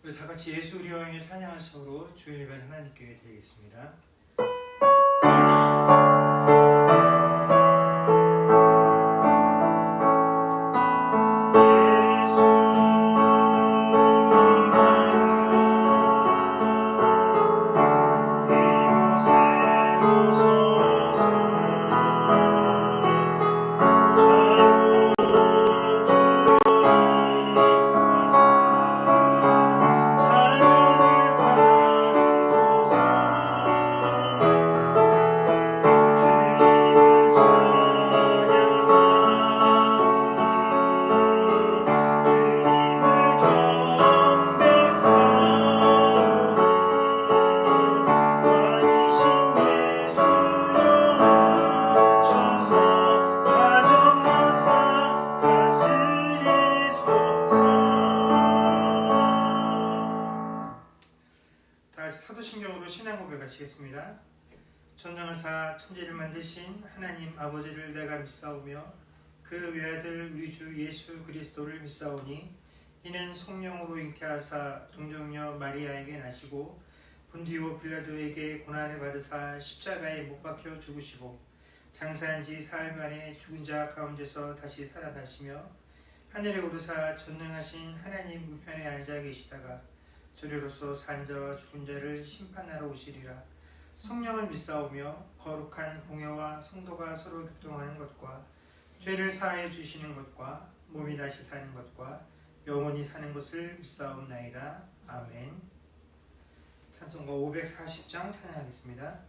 우리 다 같이 예수 우리 영의 찬양하심으로 주일 예배를 하나님께 드리겠습니다. 사도신경으로 신앙 고백하시겠습니다. 전능하사 천지를 만드신 하나님 아버지를 내가 믿사오며 그 외아들 우리 주 예수 그리스도를 믿사오니 이는 성령으로 잉태하사 동정녀 마리아에게 나시고 본디오 빌라도에게 고난을 받으사 십자가에 못 박혀 죽으시고 장사한 지 사흘 만에 죽은 자 가운데서 다시 살아나시며 하늘에 오르사 전능하신 하나님 우편에 앉아 계시다가 저리로서 산 자와 죽은 자를 심판하러 오시리라. 성령을 믿사오며 거룩한 공회와 성도가 서로 교통하는 것과 죄를 사하여 주시는 것과 몸이 다시 사는 것과 영원히 사는 것을 믿사옵나이다. 아멘. 찬송가 540장 찬양하겠습니다.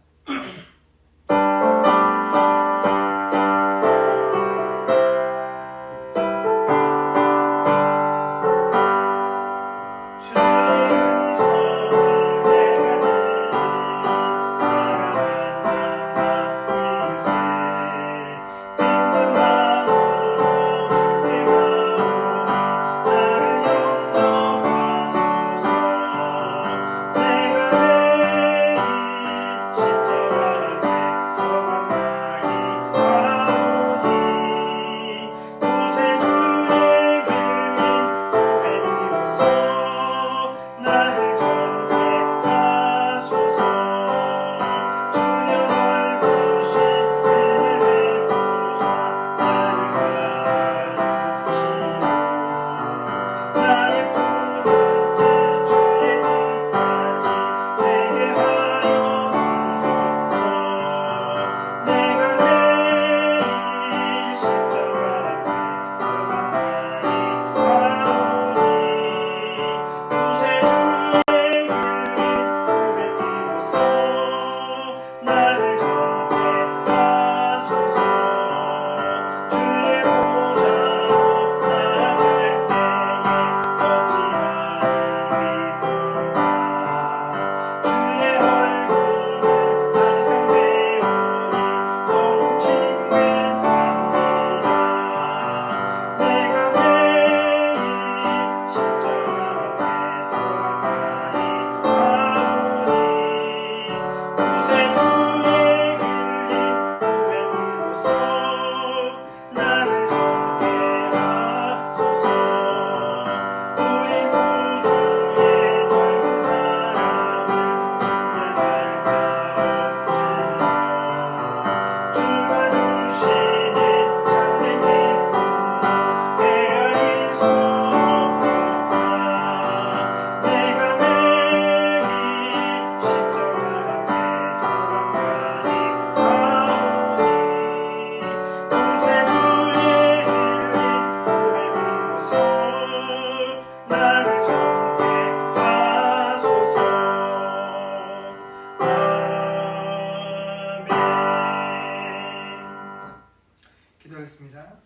기도하겠습니다.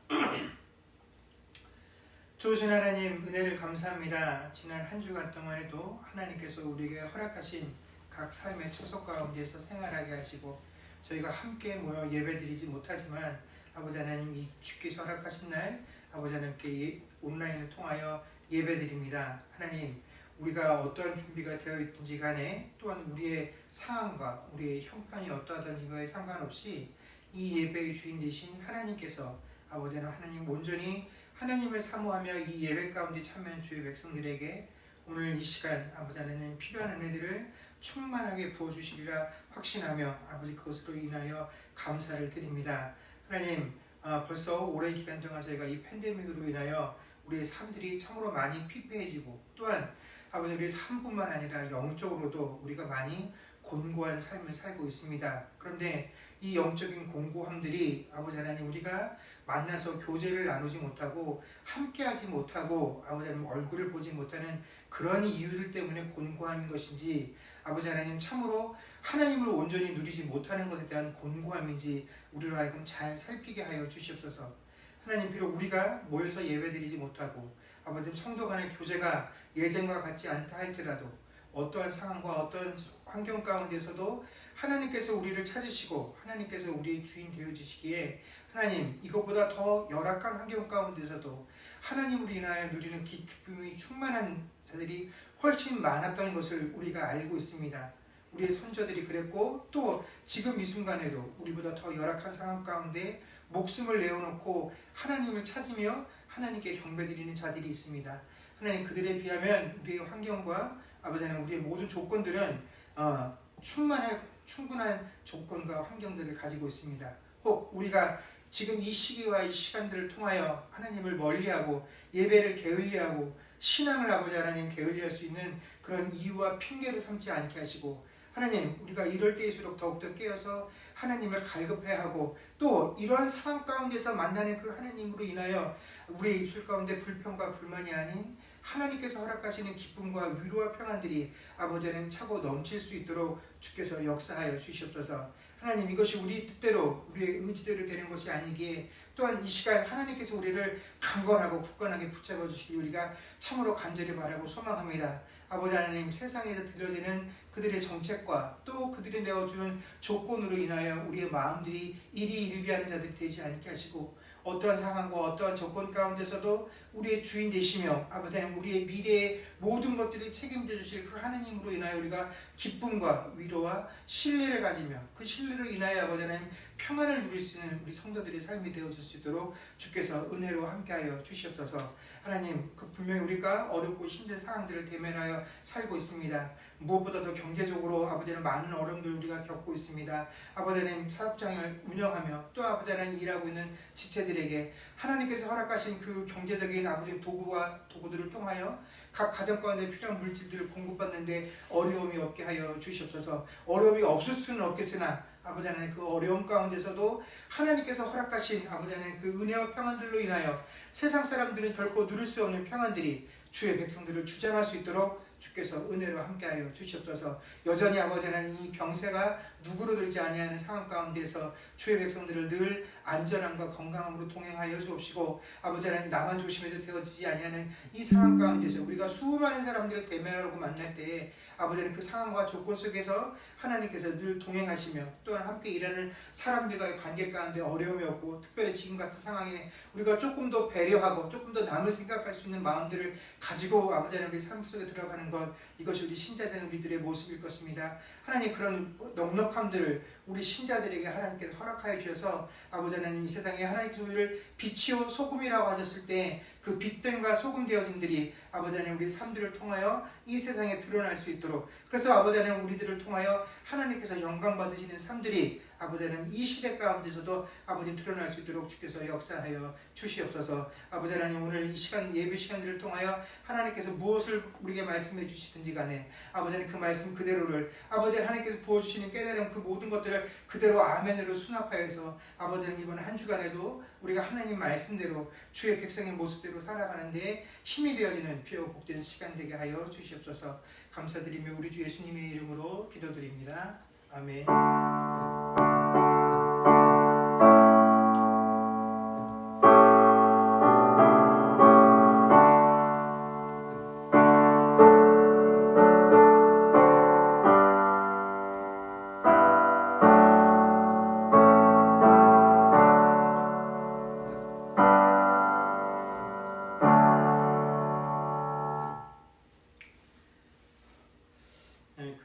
좋으신 하나님, 은혜를 감사합니다. 지난 한 주간 동안에도 하나님께서 우리에게 허락하신 각 삶의 초석 가운데서 생활하게 하시고 저희가 함께 모여 예배드리지 못하지만 아버지 하나님, 이 주께서 허락하신 날 아버지 하나님께 온라인을 통하여 예배드립니다. 하나님, 우리가 어떠한 준비가 되어 있든지 간에 또한 우리의 상황과 우리의 형편이 어떠하든지 거에 상관없이 이 예배의 주인 되신 하나님께서 아버지 하나님 온전히 하나님을 사모하며 이 예배 가운데 참여한 주의 백성들에게 오늘 이 시간 아버지 하나님 필요한 은혜들을 충만하게 부어주시리라 확신하며 아버지 그것으로 인하여 감사를 드립니다. 하나님 벌써 오랜 기간 동안 저희가 이 팬데믹으로 인하여 우리의 삶들이 참으로 많이 피폐해지고 또한 아버지 우리 삶뿐만 아니라 영적으로도 우리가 많이 곤고한 삶을 살고 있습니다. 그런데 이 영적인 공고함들이 아버지 하나님 우리가 만나서 교제를 나누지 못하고 함께하지 못하고 아버지 하나님 얼굴을 보지 못하는 그런 이유들 때문에 곤고함인 것인지 아버지 하나님 참으로 하나님을 온전히 누리지 못하는 것에 대한 곤고함인지 우리로 하여금 잘 살피게 하여 주시옵소서. 하나님 비록 우리가 모여서 예배드리지 못하고 아버지 성도 간의 교제가 예전과 같지 않다 할지라도 어떠한 상황과 어떠한 환경 가운데서도 하나님께서 우리를 찾으시고 하나님께서 우리의 주인 되어주시기에 하나님 이것보다 더 열악한 환경 가운데서도 하나님으로 인하여 누리는 기쁨이 충만한 자들이 훨씬 많았던 것을 우리가 알고 있습니다. 우리의 선조들이 그랬고 또 지금 이 순간에도 우리보다 더 열악한 상황 가운데 목숨을 내어놓고 하나님을 찾으며 하나님께 경배드리는 자들이 있습니다. 하나님 그들에 비하면 우리의 환경과 아버지 하나님 우리의 모든 조건들은 충분한 조건과 환경들을 가지고 있습니다. 혹 우리가 지금 이 시기와 이 시간들을 통하여 하나님을 멀리하고 예배를 게을리하고 신앙을 아버지 하나님 게을리할 수 있는 그런 이유와 핑계로 삼지 않게 하시고 하나님 우리가 이럴 때일수록 더욱더 깨어서 하나님을 갈급해하고 또 이러한 상황 가운데서 만나는 그 하나님으로 인하여 우리의 입술 가운데 불평과 불만이 아닌 하나님께서 허락하시는 기쁨과 위로와 평안들이 아버지 하나님 차고 넘칠 수 있도록 주께서 역사하여 주시옵소서. 하나님 이것이 우리 뜻대로 우리의 의지대로 되는 것이 아니기에 또한 이 시간 하나님께서 우리를 강건하고 굳건하게 붙잡아 주시길 우리가 참으로 간절히 바라고 소망합니다. 아버지 하나님 세상에서 들려지는 그들의 정책과 또 그들이 내어주는 조건으로 인하여 우리의 마음들이 일희일비하는 자들이 되지 않게 하시고 어떠한 상황과 어떠한 조건 가운데서도 우리의 주인 되시며 아버지 하나님 우리의 미래의 모든 것들을 책임져 주실 그 하나님으로 인하여 우리가 기쁨과 위로와 신뢰를 가지며 그 신뢰로 인하여 아버지 하나님 평안을 누릴 수 있는 우리 성도들의 삶이 되어질 수 있도록 주께서 은혜로 함께하여 주시옵소서. 하나님 그 분명히 우리가 어렵고 힘든 상황들을 대면하여 살고 있습니다. 무엇보다도 경제적으로 아버지 하나님 많은 어려움들을 우리가 겪고 있습니다. 아버지 하나님 사업장을 운영하며 또 아버지 하나님 일하고 있는 지체들에게 하나님께서 허락하신 그 경제적인 아버지 도구들을 통하여 각 가정 가운데 필요한 물질들을 공급받는데 어려움이 없게 하여 주시옵소서. 어려움이 없을 수는 없겠으나 아버지 하나님 그 어려움 가운데서도 하나님께서 허락하신 아버지 하나님 그 은혜와 평안들로 인하여 세상 사람들은 결코 누릴 수 없는 평안들이 주의 백성들을 주장할 수 있도록 주께서 은혜로 함께하여 주시옵소서. 여전히 아버지 하나님 이 병세가 누구로 들지 아니하는 상황 가운데서 주의 백성들을 늘 안전함과 건강함으로 동행하여 주옵시고 아버지 하나님 나만 조심해도 되어지지 아니하는 이 상황 가운데서 우리가 수많은 사람들을 대면하고 만날 때에 아버지 하나님 그 상황과 조건 속에서 하나님께서 늘 동행하시며 또한 함께 일하는 사람들과의 관계 가운데 어려움이 없고 특별히 지금 같은 상황에 우리가 조금 더 배려하고 조금 더 남을 생각할 수 있는 마음들을 가지고 아버지 하나님 우리 삶 속에 들어가는 것 이것이 우리 신자된 우리들의 모습일 것입니다. 하나님 그런 넉넉함들을 우리 신자들에게 하나님께서 허락하여 주셔서 아버지 하나님 이 세상에 하나님께서 우리를 빛이요 소금이라고 하셨을 때 그 빛됨과 소금 되어진들이 아버지 하나님 우리 삶들을 통하여 이 세상에 드러날 수 있도록 그래서 아버지 하나님 우리들을 통하여 하나님께서 영광 받으시는 삶들이 아버지 하나님 이 시대 가운데서도 아버지 드러날 수 있도록 주께서 역사하여 주시옵소서. 아버지 하나님 오늘 이 시간 예배 시간들을 통하여 하나님께서 무엇을 우리에게 말씀해 주시든지 간에 아버지 하나님 그 말씀 그대로를 아버지 하나님께서 부어주시는 깨달음 그 모든 것들을 그대로 아멘으로 수납하여서 아버지 하나님 이번 한 주간에도 우리가 하나님 말씀대로 주의 백성의 모습대로 살아가는 데 힘이 되어지는 귀하고 복된 시간 되게 하여 주시옵소서. 감사드리며 우리 주 예수님의 이름으로 기도드립니다. 아멘.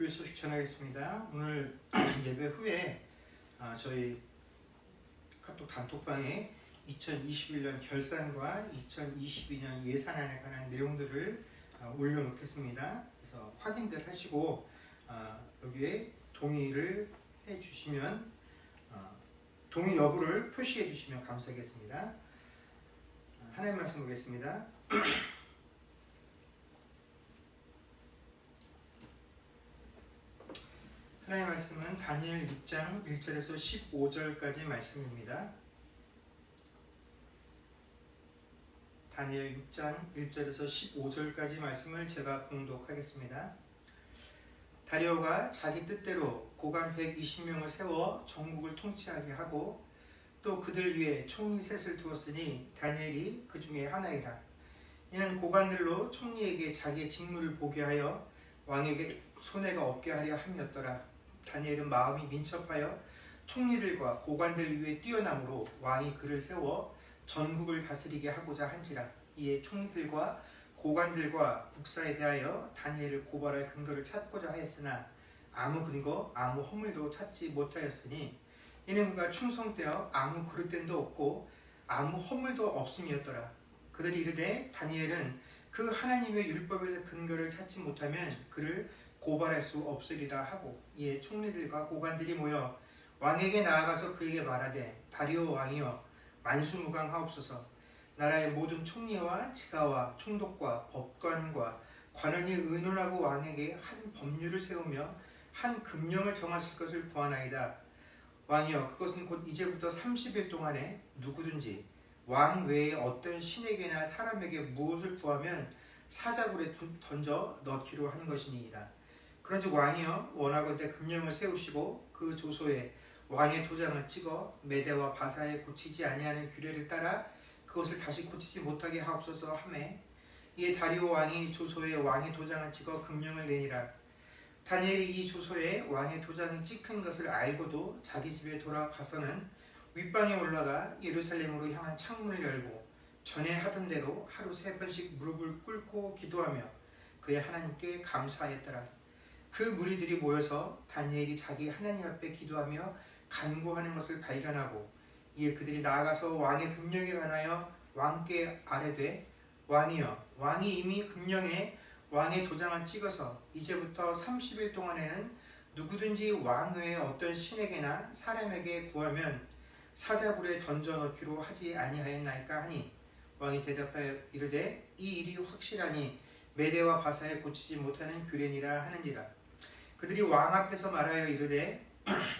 교회 소식 전하겠습니다. 오늘 예배 후에 저희 카톡 단톡방에 2021년 결산과 2022년 예산안에 관한 내용들을 올려놓겠습니다. 그래서 확인들 하시고 여기에 동의를 해주시면 동의 여부를 표시해 주시면 감사하겠습니다. 하나님 말씀 보겠습니다. 하나님 말씀은 다니엘 6장 1절에서 15절까지 말씀입니다. 다니엘 6장 1절에서 15절까지 말씀을 제가 봉독하겠습니다. 다리오가 자기 뜻대로 고관 120명을 세워 전국을 통치하게 하고 또 그들 위에 총리 셋을 두었으니 다니엘이 그 중에 하나이라. 이는 고관들로 총리에게 자기의 직무를 보게 하여 왕에게 손해가 없게 하려 함이었더라. 다니엘은 마음이 민첩하여 총리들과 고관들 위에 뛰어남으로 왕이 그를 세워 전국을 다스리게 하고자 한지라. 이에 총리들과 고관들과 국사에 대하여 다니엘을 고발할 근거를 찾고자 하였으나 아무 근거 아무 허물도 찾지 못하였으니 이는 그가 충성되어 아무 그릇됨도 없고 아무 허물도 없음이었더라. 그들이 이르되 다니엘은 그 하나님의 율법에서 근거를 찾지 못하면 그를 고발할 수 없으리라 하고, 이에 총리들과 고관들이 모여 왕에게 나아가서 그에게 말하되 다리오 왕이여 만수무강하옵소서. 나라의 모든 총리와 지사와 총독과 법관과 관원이 의논하고 왕에게 한 법률을 세우며 한 금령을 정하실 것을 구하나이다. 왕이여 그것은 곧 이제부터 30일 동안에 누구든지 왕 외에 어떤 신에게나 사람에게 무엇을 구하면 사자굴에 던져 넣기로 한 것이니이다. 그런즉 왕이여 원하건대 금령을 세우시고 그 조서에 왕의 도장을 찍어 메대와 바사에 고치지 아니하는 규례를 따라 그것을 다시 고치지 못하게 하옵소서 하매, 이에 다리오 왕이 조서에 왕의 도장을 찍어 금령을 내니라. 다니엘이 이 조서에 왕의 도장이 찍힌 것을 알고도 자기 집에 돌아가서는 윗방에 올라가 예루살렘으로 향한 창문을 열고 전에 하던 대로 하루 3번씩 무릎을 꿇고 기도하며 그의 하나님께 감사하였더라. 그 무리들이 모여서 다니엘이 자기 하나님 앞에 기도하며 간구하는 것을 발견하고, 이에 그들이 나아가서 왕의 금령에 관하여 왕께 아뢰되 왕이여 왕이 이미 금령에 왕의 도장을 찍어서 이제부터 30일 동안에는 누구든지 왕 외에 어떤 신에게나 사람에게 구하면 사자굴에 던져 넣기로 하지 아니하였나이까 하니, 왕이 대답하여 이르되 이 일이 확실하니 메대와 바사에 고치지 못하는 규례니라 하는지라. 그들이 왕 앞에서 말하여 이르되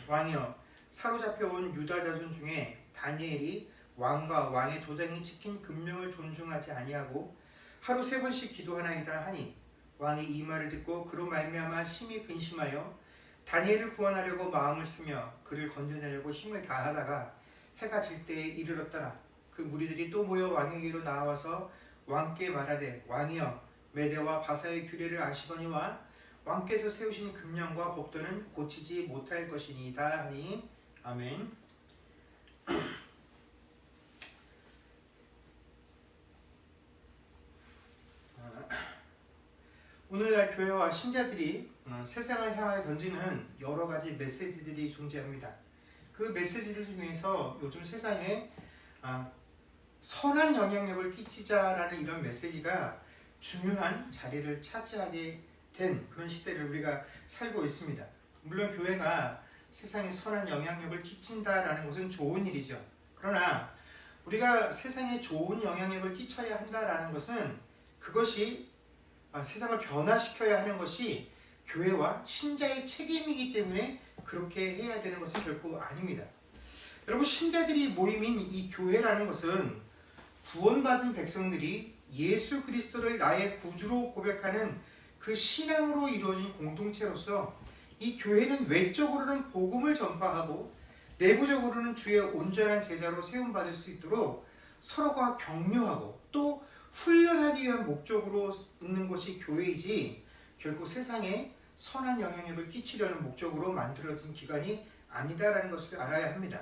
왕이여 사로잡혀온 유다 자손 중에 다니엘이 왕과 왕의 도장이 찍힌 금령을 존중하지 아니하고 하루 3번씩 기도하나이다 하니, 왕이 이 말을 듣고 그로 말미암아 심히 근심하여 다니엘을 구원하려고 마음을 쓰며 그를 건져내려고 힘을 다하다가 해가 질 때에 이르렀더라. 그 무리들이 또 모여 왕에게로 나와서 왕께 말하되 왕이여 메대와 바사의 규례를 아시거니와 왕께서 세우신 금령과 법도는 고치지 못할 것이니이다 하니, 아멘. 오늘날 교회와 신자들이 세상을 향하여 던지는 여러 가지 메시지들이 존재합니다. 그 메시지들 중에서 요즘 세상에 선한 영향력을 끼치자라는 이런 메시지가 중요한 자리를 차지하게 된 그런 시대를 우리가 살고 있습니다. 물론 교회가 세상에 선한 영향력을 끼친다라는 것은 좋은 일이죠. 그러나 우리가 세상에 좋은 영향력을 끼쳐야 한다라는 것은 그것이 세상을 변화시켜야 하는 것이 교회와 신자의 책임이기 때문에 그렇게 해야 되는 것은 결코 아닙니다. 여러분, 신자들이 모임인 이 교회라는 것은 구원받은 백성들이 예수 그리스도를 나의 구주로 고백하는 그 신앙으로 이루어진 공동체로서 이 교회는 외적으로는 복음을 전파하고 내부적으로는 주의 온전한 제자로 세움받을 수 있도록 서로가 격려하고 또 훈련하기 위한 목적으로 있는 것이 교회이지, 결국 세상에 선한 영향력을 끼치려는 목적으로 만들어진 기관이 아니다라는 것을 알아야 합니다.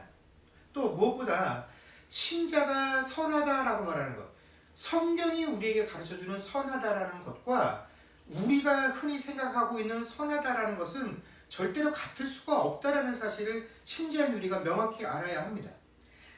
또 무엇보다 신자가 선하다라고 말하는 것, 성경이 우리에게 가르쳐주는 선하다라는 것과 우리가 흔히 생각하고 있는 선하다라는 것은 절대로 같을 수가 없다라는 사실을 신자인 우리가 명확히 알아야 합니다.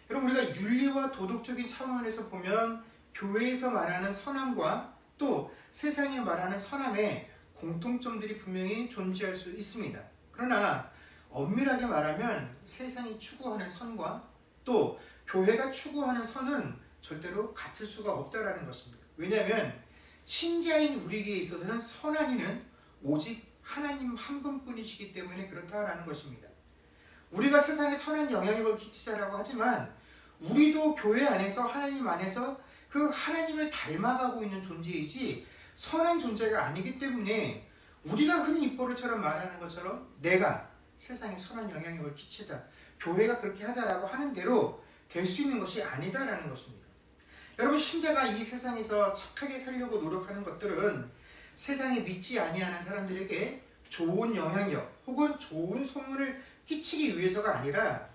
여러분, 우리가 윤리와 도덕적인 차원에서 보면 교회에서 말하는 선함과 또 세상이 말하는 선함에 공통점들이 분명히 존재할 수 있습니다. 그러나 엄밀하게 말하면 세상이 추구하는 선과 또 교회가 추구하는 선은 절대로 같을 수가 없다라는 것입니다. 왜냐하면 신자인 우리에게 있어서는 선한 이는 오직 하나님 한 분뿐이시기 때문에 그렇다라는 것입니다. 우리가 세상에 선한 영향력을 끼치자라고 하지만 우리도 교회 안에서 하나님 안에서 그 하나님을 닮아가고 있는 존재이지 선한 존재가 아니기 때문에 우리가 흔히 입버릇처럼 말하는 것처럼 내가 세상에 선한 영향력을 끼치자, 교회가 그렇게 하자라고 하는 대로 될 수 있는 것이 아니다라는 것입니다. 여러분, 신자가 이 세상에서 착하게 살려고 노력하는 것들은 세상에 믿지 아니하는 사람들에게 좋은 영향력 혹은 좋은 소문을 끼치기 위해서가 아니라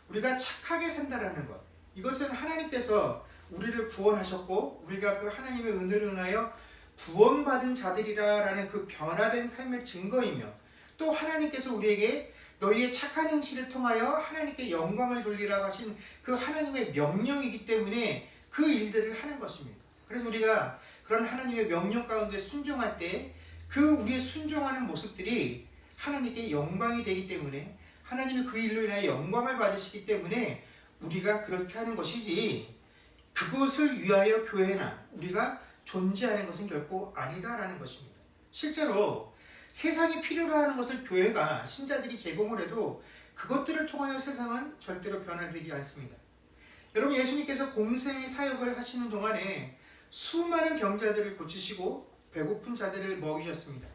우리가 착하게 산다라는 것, 이것은 하나님께서 우리를 구원하셨고 우리가 그 하나님의 은혜를 인하여 구원받은 자들이라는 그 변화된 삶의 증거이며 또 하나님께서 우리에게 너희의 착한 행실을 통하여 하나님께 영광을 돌리라고 하신 그 하나님의 명령이기 때문에 그 일들을 하는 것입니다. 그래서 우리가 그런 하나님의 명령 가운데 순종할 때 그 우리의 순종하는 모습들이 하나님께 영광이 되기 때문에 하나님이 그 일로 인하여 영광을 받으시기 때문에 우리가 그렇게 하는 것이지 그것을 위하여 교회나 우리가 존재하는 것은 결코 아니다라는 것입니다. 실제로 세상이 필요로 하는 것을 교회가 신자들이 제공을 해도 그것들을 통하여 세상은 절대로 변화되지 않습니다. 여러분, 예수님께서 공생의 사역을 하시는 동안에 수많은 병자들을 고치시고 배고픈 자들을 먹이셨습니다.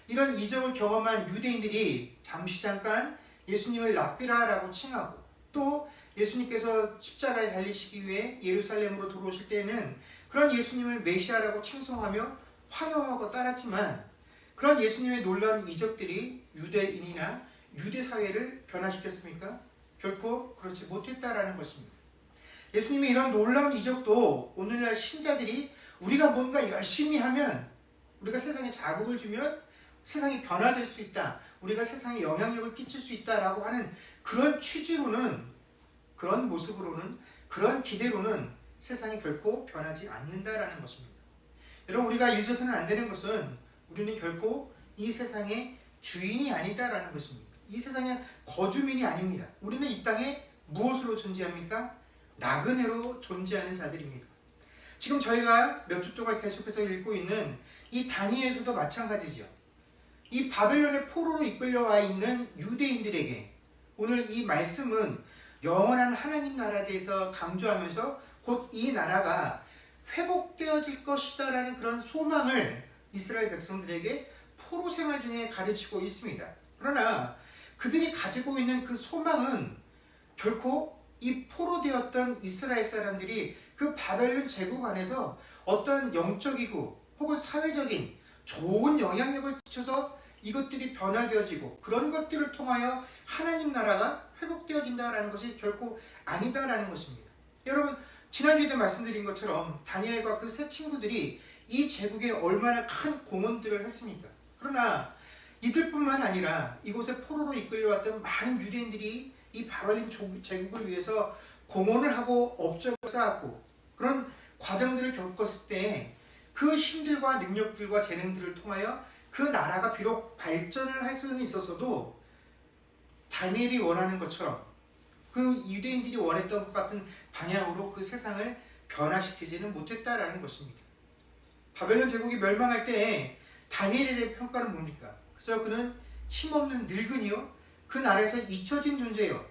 이런 이적을 경험한 유대인들이 잠깐 예수님을 랍비라라고 칭하고 또 예수님께서 십자가에 달리시기 위해 예루살렘으로 들어오실 때에는 그런 예수님을 메시아라고 칭송하며 환호하고 따랐지만 그런 예수님의 놀라운 이적들이 유대인이나 유대 사회를 변화시켰습니까? 결코 그렇지 못했다라는 것입니다. 예수님의 이런 놀라운 이적도 오늘날 신자들이 우리가 뭔가 열심히 하면 우리가 세상에 자극을 주면 세상이 변화될 수 있다, 우리가 세상에 영향력을 끼칠 수 있다라고 하는 그런 취지로는, 그런 모습으로는, 그런 기대로는 세상이 결코 변하지 않는다라는 것입니다. 여러분, 우리가 잊어서는 안 되는 것은 우리는 결코 이 세상의 주인이 아니다라는 것입니다. 이 세상의 거주민이 아닙니다. 우리는 이 땅에 무엇으로 존재합니까? 나그네로 존재하는 자들입니다. 지금 저희가 몇 주 동안 계속해서 읽고 있는 이 다니엘서도 마찬가지죠. 이 바벨론의 포로로 이끌려와 있는 유대인들에게 오늘 이 말씀은 영원한 하나님 나라에 대해서 강조하면서 곧 이 나라가 회복되어질 것이다라는 그런 소망을 이스라엘 백성들에게 포로 생활 중에 가르치고 있습니다. 그러나 그들이 가지고 있는 그 소망은 결코 이 포로되었던 이스라엘 사람들이 그 바벨론 제국 안에서 어떤 영적이고 혹은 사회적인 좋은 영향력을 끼쳐서 이것들이 변화되어지고 그런 것들을 통하여 하나님 나라가 회복되어진다라는 것이 결코 아니다라는 것입니다. 여러분, 지난주에도 말씀드린 것처럼 다니엘과 그 세 친구들이 이 제국에 얼마나 큰 공헌들을 했습니까? 그러나 이들뿐만 아니라 이곳에 포로로 이끌려왔던 많은 유대인들이 이 바벨론 제국을 위해서 공헌을 하고 업적을 쌓았고 그런 과정들을 겪었을 때 그 힘들과 능력들과 재능들을 통하여 그 나라가 비록 발전을 할 수는 있었어도 다니엘이 원하는 것처럼 그 유대인들이 원했던 것 같은 방향으로 그 세상을 변화시키지는 못했다라는 것입니다. 바벨론 제국이 멸망할 때 다니엘에 대한 평가는 뭡니까? 그저 그는 힘없는 늙은이요, 그 나라에서 잊혀진 존재요,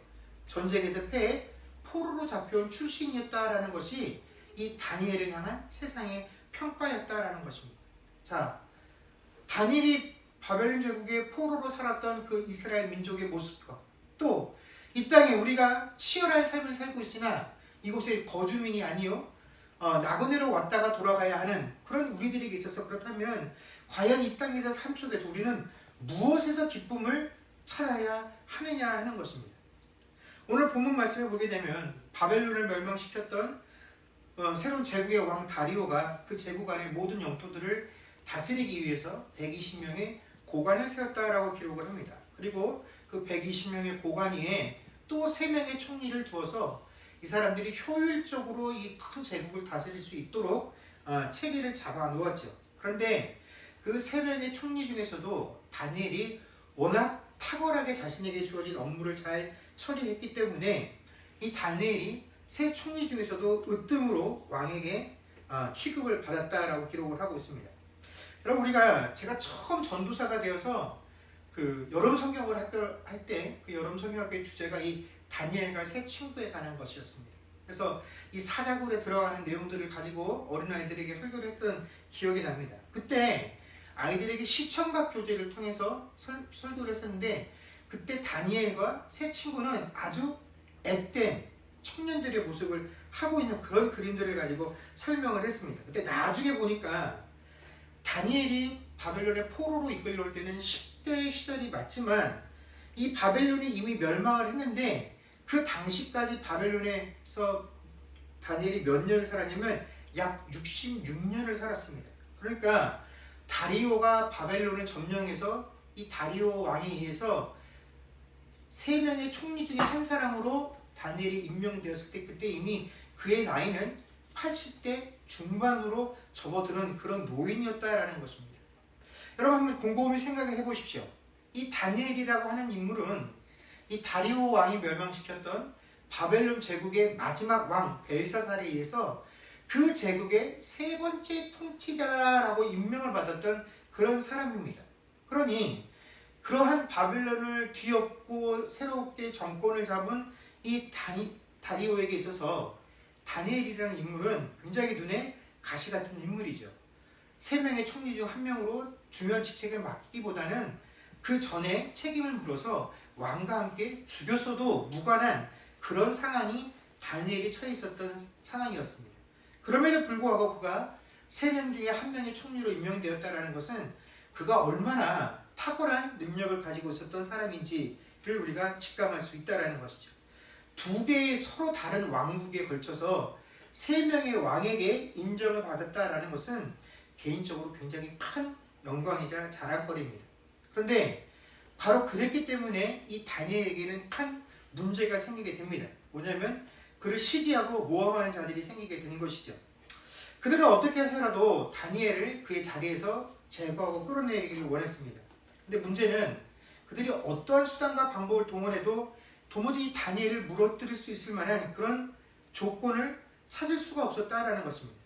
전쟁에서 패해 포로로 잡혀온 출신이었다라는 것이 이 다니엘을 향한 세상의 평가였다라는 것입니다. 자, 다니엘이 바벨론 제국의 포로로 살았던 그 이스라엘 민족의 모습과 또 이 땅에 우리가 치열한 삶을 살고 있으나 이곳에 거주민이 아니요 나그네로 왔다가 돌아가야 하는 그런 우리들에게 있어서 그렇다면 과연 이 땅에서 삶 속에서 우리는 무엇에서 기쁨을 찾아야 하느냐 하는 것입니다. 오늘 본문 말씀을 보게 되면 바벨론을 멸망시켰던 새로운 제국의 왕 다리오가 그 제국 안의 모든 영토들을 다스리기 위해서 120명의 고관을 세웠다라고 기록을 합니다. 그리고 그 120명의 고관 위에 또 3명의 총리를 두어서 이 사람들이 효율적으로 이 큰 제국을 다스릴 수 있도록 체계를 잡아 놓았죠. 그런데 그 세 명의 총리 중에서도 다니엘이 워낙 탁월하게 자신에게 주어진 업무를 잘 처리했기 때문에 이 다니엘이 세 총리 중에서도 으뜸으로 왕에게 취급을 받았다라고 기록을 하고 있습니다. 여러분, 제가 처음 전도사가 되어서 그 여름 성경을 할 때 그 여름 성경학교의 주제가 이 다니엘과 세 친구에 관한 것이었습니다. 그래서 이 사자굴에 들어가는 내용들을 가지고 어린아이들에게 설교를 했던 기억이 납니다. 그때 아이들에게 시청각 교재를 통해서 설교를 했었는데, 그때 다니엘과 세 친구는 아주 앳된 청년들의 모습을 하고 있는 그런 그림들을 가지고 설명을 했습니다. 그때 나중에 보니까 다니엘이 바벨론의 포로로 이끌려올 때는 10대의 시절이 맞지만 이 바벨론이 이미 멸망을 했는데, 그 당시까지 바벨론에서 다니엘이 몇 년을 살았냐면 약 66년을 살았습니다. 그러니까 다리오가 바벨론을 점령해서 이 다리오 왕에 의해서 3명의 총리 중에 한 사람으로 다니엘이 임명되었을 때, 그때 이미 그의 나이는 80대 중반으로 접어드는 그런 노인이었다라는 것입니다. 여러분, 한번 곰곰이 생각을 해보십시오. 이 다니엘이라고 하는 인물은 이 다리오 왕이 멸망시켰던 바벨론 제국의 마지막 왕 벨사살에 의해서 그 제국의 3번째 통치자라고 임명을 받았던 그런 사람입니다. 그러니 그러한 바벨론을 뒤엎고 새롭게 정권을 잡은 이 다리오에게 있어서 다니엘이라는 인물은 굉장히 눈에 가시 같은 인물이죠. 3명의 총리 중 1명으로 중요한 직책을 맡기기보다는 그 전에 책임을 물어서 왕과 함께 죽였어도 무관한 그런 상황이 다니엘이 처해 있었던 상황이었습니다. 그럼에도 불구하고 그가 3명 중에 1명의 총리로 임명되었다는 것은 그가 얼마나 탁월한 능력을 가지고 있었던 사람인지를 우리가 직감할 수 있다는 것이죠. 2개의 서로 다른 왕국에 걸쳐서 3명의 왕에게 인정을 받았다는 것은 개인적으로 굉장히 큰 영광이자 자랑거리입니다. 그런데 바로 그랬기 때문에 이 다니엘에게는 큰 문제가 생기게 됩니다. 뭐냐면 그를 시기하고 모함하는 자들이 생기게 되는 것이죠. 그들은 어떻게 해서라도 다니엘을 그의 자리에서 제거하고 끌어내리기를 원했습니다. 근데 문제는 그들이 어떠한 수단과 방법을 동원해도 도무지 다니엘을 무너뜨릴 수 있을 만한 그런 조건을 찾을 수가 없었다라는 것입니다.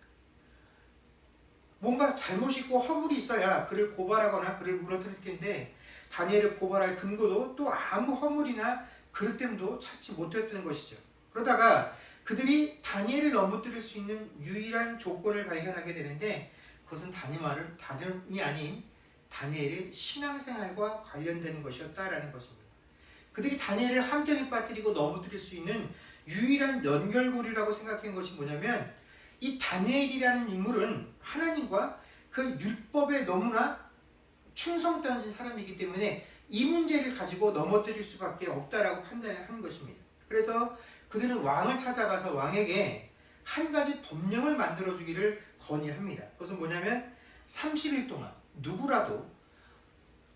뭔가 잘못이 있고 허물이 있어야 그를 고발하거나 그를 무너뜨릴 텐데, 다니엘을 고발할 근거도 또 아무 허물이나 그릇됨도 찾지 못했던 것이죠. 그러다가 그들이 다니엘을 넘어뜨릴 수 있는 유일한 조건을 발견하게 되는데, 그것은 다름이 아닌 다니엘의 신앙생활과 관련된 것이었다라는 것입니다. 그들이 다니엘을 함정에 빠뜨리고 넘어뜨릴 수 있는 유일한 연결고리라고 생각한 것이 뭐냐면, 이 다니엘이라는 인물은 하나님과 그 율법에 너무나 충성되어진 사람이기 때문에 이 문제를 가지고 넘어뜨릴 수밖에 없다라고 판단을 하는 것입니다. 그래서 그들은 왕을 찾아가서 왕에게 한 가지 법령을 만들어주기를 건의합니다. 그것은 뭐냐면 30일 동안 누구라도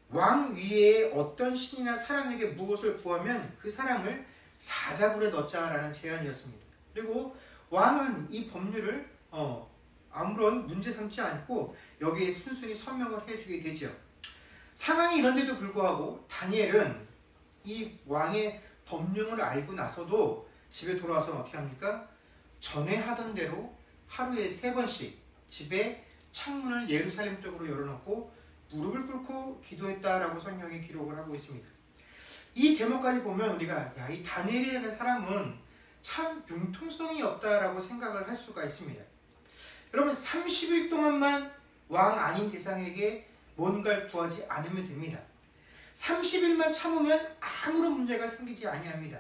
왕 위에 어떤 신이나 사람에게 무엇을 구하면 그 사람을 사자굴에 넣자라는 제안이었습니다. 그리고 왕은 이 법률을 아무런 문제 삼지 않고 여기에 순순히 서명을 해주게 되죠. 상황이 이런데도 불구하고 다니엘은 이 왕의 법령을 알고 나서도 집에 돌아와서는 어떻게 합니까? 전에 하던 대로 하루에 3번씩 집에 창문을 예루살렘 쪽으로 열어놓고 무릎을 꿇고 기도했다라고 성경이 기록을 하고 있습니다. 이 대목까지 보면 우리가 이 다니엘이라는 사람은 참 융통성이 없다라고 생각을 할 수가 있습니다. 여러분, 30일 동안만 왕 아닌 대상에게 뭔가를 구하지 않으면 됩니다. 30일만 참으면 아무런 문제가 생기지 아니합니다.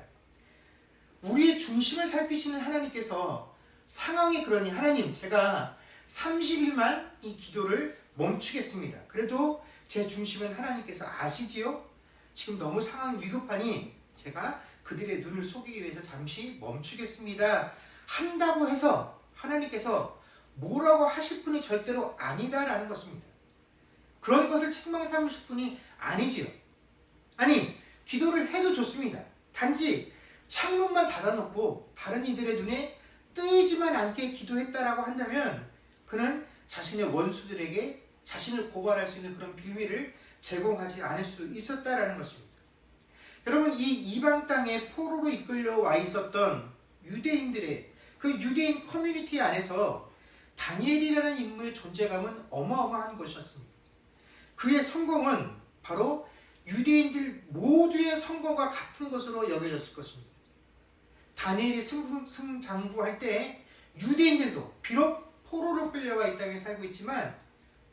우리의 중심을 살피시는 하나님께서 상황이 그러니, 하나님, 제가 30일만 이 기도를 멈추겠습니다. 그래도 제 중심은 하나님께서 아시지요? 지금 너무 상황이 위급하니 제가 그들의 눈을 속이기 위해서 잠시 멈추겠습니다 한다고 해서 하나님께서 뭐라고 하실 분이 절대로 아니다라는 것입니다. 그런 것을 책망 삼으실 분이 아니지요. 아니, 기도를 해도 좋습니다. 단지 창문만 닫아놓고 다른 이들의 눈에 뜨이지만 않게 기도했다라고 한다면 그는 자신의 원수들에게 자신을 고발할 수 있는 그런 빌미를 제공하지 않을 수 있었다라는 것입니다. 여러분, 이 이방 땅에 포로로 이끌려 와 있었던 유대인들의 그 유대인 커뮤니티 안에서 다니엘이라는 인물의 존재감은 어마어마한 것이었습니다. 그의 성공은 바로 유대인들 모두의 성공과 같은 것으로 여겨졌을 것입니다. 다니엘이 승장구할 때 유대인들도 비록 포로로 끌려와 이 땅에 살고 있지만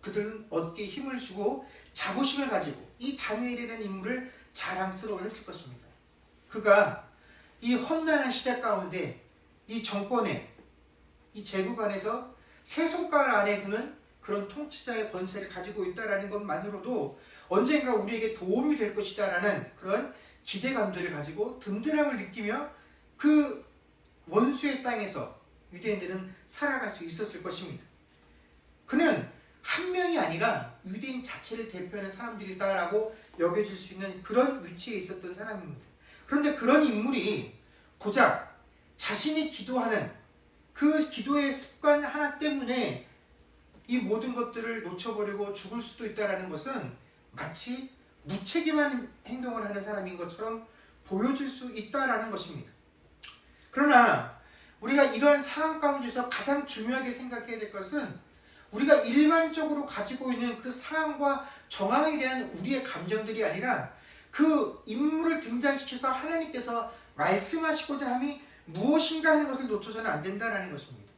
그들은 어깨에 힘을 주고 자부심을 가지고 이 다니엘이라는 인물을 자랑스러워했을 것입니다. 그가 이 험난한 시대 가운데 이 정권에 이 제국 안에서 세 손가락 안에 두는 그런 통치자의 권세를 가지고 있다는 것만으로도 언젠가 우리에게 도움이 될 것이다라는 그런 기대감들을 가지고 든든함을 느끼며 그 원수의 땅에서 유대인들은 살아갈 수 있었을 것입니다. 그는 한 명이 아니라 유대인 자체를 대표하는 사람들이다라고 여겨질 수 있는 그런 위치에 있었던 사람입니다. 그런데 그런 인물이 고작 자신이 기도하는 그 기도의 습관 하나 때문에 이 모든 것들을 놓쳐버리고 죽을 수도 있다는 것은 마치 무책임한 행동을 하는 사람인 것처럼 보여질 수 있다는 것입니다. 그러나 우리가 이러한 상황 가운데서 가장 중요하게 생각해야 될 것은 우리가 일반적으로 가지고 있는 그 상황과 정황에 대한 우리의 감정들이 아니라 그 인물을 등장시켜서 하나님께서 말씀하시고자 함이 무엇인가 하는 것을 놓쳐서는 안 된다는 것입니다.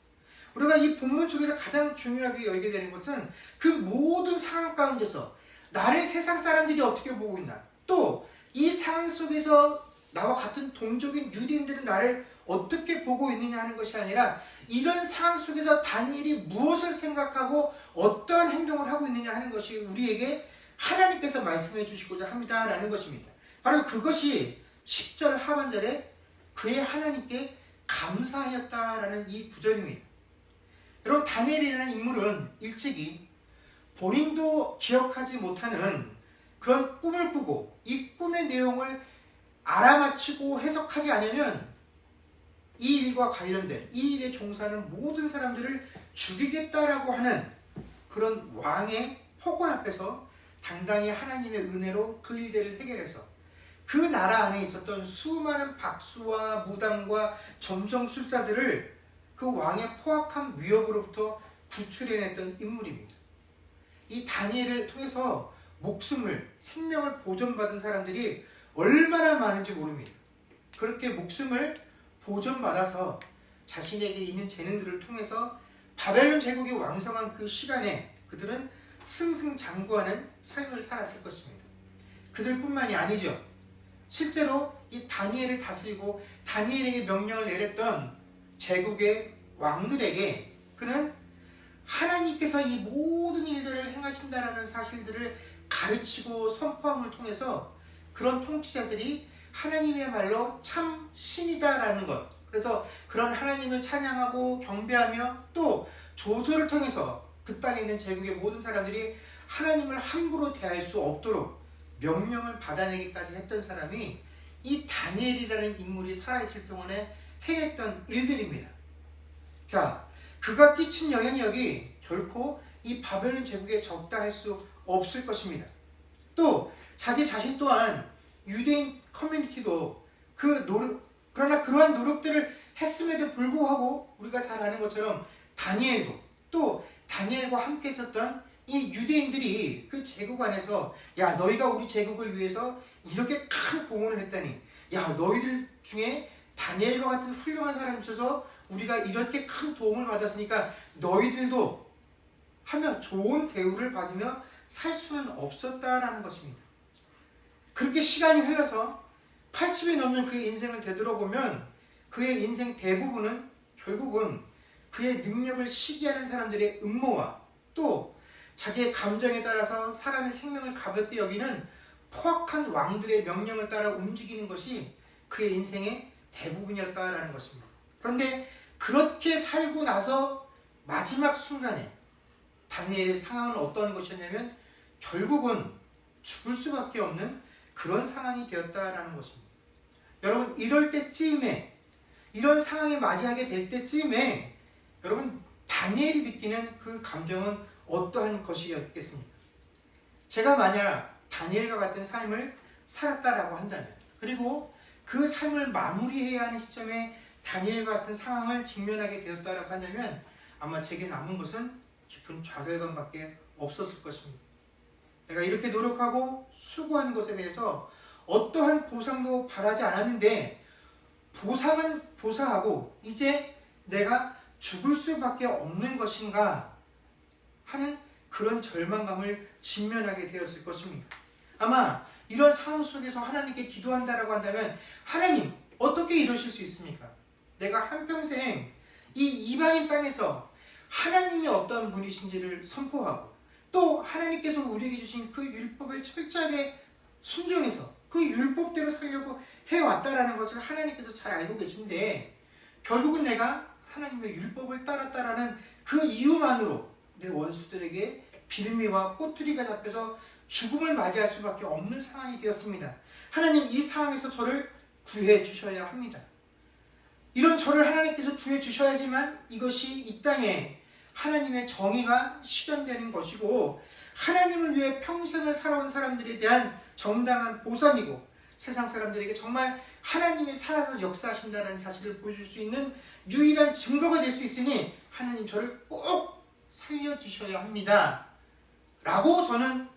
우리가 이 본문 속에서 가장 중요하게 여기게 되는 것은 그 모든 상황 가운데서 나를 세상 사람들이 어떻게 보고 있나, 또 이 상황 속에서 나와 같은 동족인 유대인들은 나를 어떻게 보고 있느냐 하는 것이 아니라 이런 상황 속에서 다니엘이 무엇을 생각하고 어떠한 행동을 하고 있느냐 하는 것이 우리에게 하나님께서 말씀해 주시고자 합니다라는 것입니다. 바로 그것이 10절 하반절에 그의 하나님께 감사하였다라는 이 구절입니다. 여러분, 다니엘이라는 인물은 일찍이 본인도 기억하지 못하는 그런 꿈을 꾸고 이 꿈의 내용을 알아맞히고 해석하지 않으면 이 일과 관련된 이 일에 종사하는 모든 사람들을 죽이겠다라고 하는 그런 왕의 폭언 앞에서 당당히 하나님의 은혜로 그 일들을 해결해서 그 나라 안에 있었던 수많은 박수와 무당과 점성술사들을 그 왕의 포악한 위협으로부터 구출해냈던 인물입니다. 이 다니엘을 통해서 목숨을, 생명을 보존받은 사람들이 얼마나 많은지 모릅니다. 그렇게 목숨을 보존받아서 자신에게 있는 재능들을 통해서 바벨론 제국이 왕성한 그 시간에 그들은 승승장구하는 삶을 살았을 것입니다. 그들뿐만이 아니죠. 실제로 이 다니엘을 다스리고 다니엘에게 명령을 내렸던 제국의 왕들에게 그는 하나님께서 이 모든 일들을 행하신다라는 사실들을 가르치고 선포함을 통해서 그런 통치자들이 하나님이야말로 참 신이다라는 것, 그래서 그런 하나님을 찬양하고 경배하며 또 조소를 통해서 그 땅에 있는 제국의 모든 사람들이 하나님을 함부로 대할 수 없도록 명령을 받아내기까지 했던 사람이 이 다니엘이라는 인물이 살아있을 동안에 행했던 일들입니다. 자, 그가 끼친 영향력이 결코 이 바벨론 제국에 적다 할 수 없을 것입니다. 또 자기 자신 또한 유대인 커뮤니티도 그러나 그러한 노력들을 했음에도 불구하고 우리가 잘 아는 것처럼 다니엘도 또 다니엘과 함께 있었던 이 유대인들이 그 제국 안에서 야, 너희가 우리 제국을 위해서 이렇게 큰 공헌을 했다니, 야, 너희들 중에 다니엘과 같은 훌륭한 사람이 있어서 우리가 이렇게 큰 도움을 받았으니까 너희들도 하며 좋은 대우를 받으며 살 수는 없었다라는 것입니다. 그렇게 시간이 흘러서 80이 넘는 그의 인생을 되돌아보면 그의 인생 대부분은 결국은 그의 능력을 시기하는 사람들의 음모와 또 자기의 감정에 따라서 사람의 생명을 가볍게 여기는 포악한 왕들의 명령을 따라 움직이는 것이 그의 인생의 대부분이었다라는 것입니다. 그런데 그렇게 살고 나서 마지막 순간에 다니엘의 상황은 어떤 것이었냐면 결국은 죽을 수밖에 없는 그런 상황이 되었다라는 것입니다. 이런 상황에 맞이하게 될 때쯤에 여러분, 다니엘이 느끼는 그 감정은 어떠한 것이었겠습니까? 제가 만약 다니엘과 같은 삶을 살았다라고 한다면, 그리고 그 삶을 마무리해야 하는 시점에 다니엘과 같은 상황을 직면하게 되었다라고 한다면 아마 제게 남은 것은 깊은 좌절감밖에 없었을 것입니다. 내가 이렇게 노력하고 수고한 것에 대해서 어떠한 보상도 바라지 않았는데 보상은 보상하고 이제 내가 죽을 수밖에 없는 것인가 하는 그런 절망감을 직면하게 되었을 것입니다. 아마 이런 상황 속에서 하나님께 기도한다라고 한다면 하나님 어떻게 이러실 수 있습니까? 내가 한평생 이 이방인 땅에서 하나님이 어떤 분이신지를 선포하고 또 하나님께서 우리에게 주신 그 율법에 철저하게 순종해서 그 율법대로 살려고 해왔다라는 것을 하나님께서 잘 알고 계신데 결국은 내가 하나님의 율법을 따랐다라는 그 이유만으로 내 원수들에게 빌미와 꼬투리가 잡혀서 죽음을 맞이할 수밖에 없는 상황이 되었습니다. 하나님 이 상황에서 저를 구해 주셔야 합니다. 이런 저를 하나님께서 구해 주셔야지만 이것이 이 땅에 하나님의 정의가 실현되는 것이고 하나님을 위해 평생을 살아온 사람들에 대한 정당한 보상이고 세상 사람들에게 정말 하나님이 살아서 역사하신다는 사실을 보여줄 수 있는 유일한 증거가 될 수 있으니 하나님 저를 꼭 살려주셔야 합니다. 라고 저는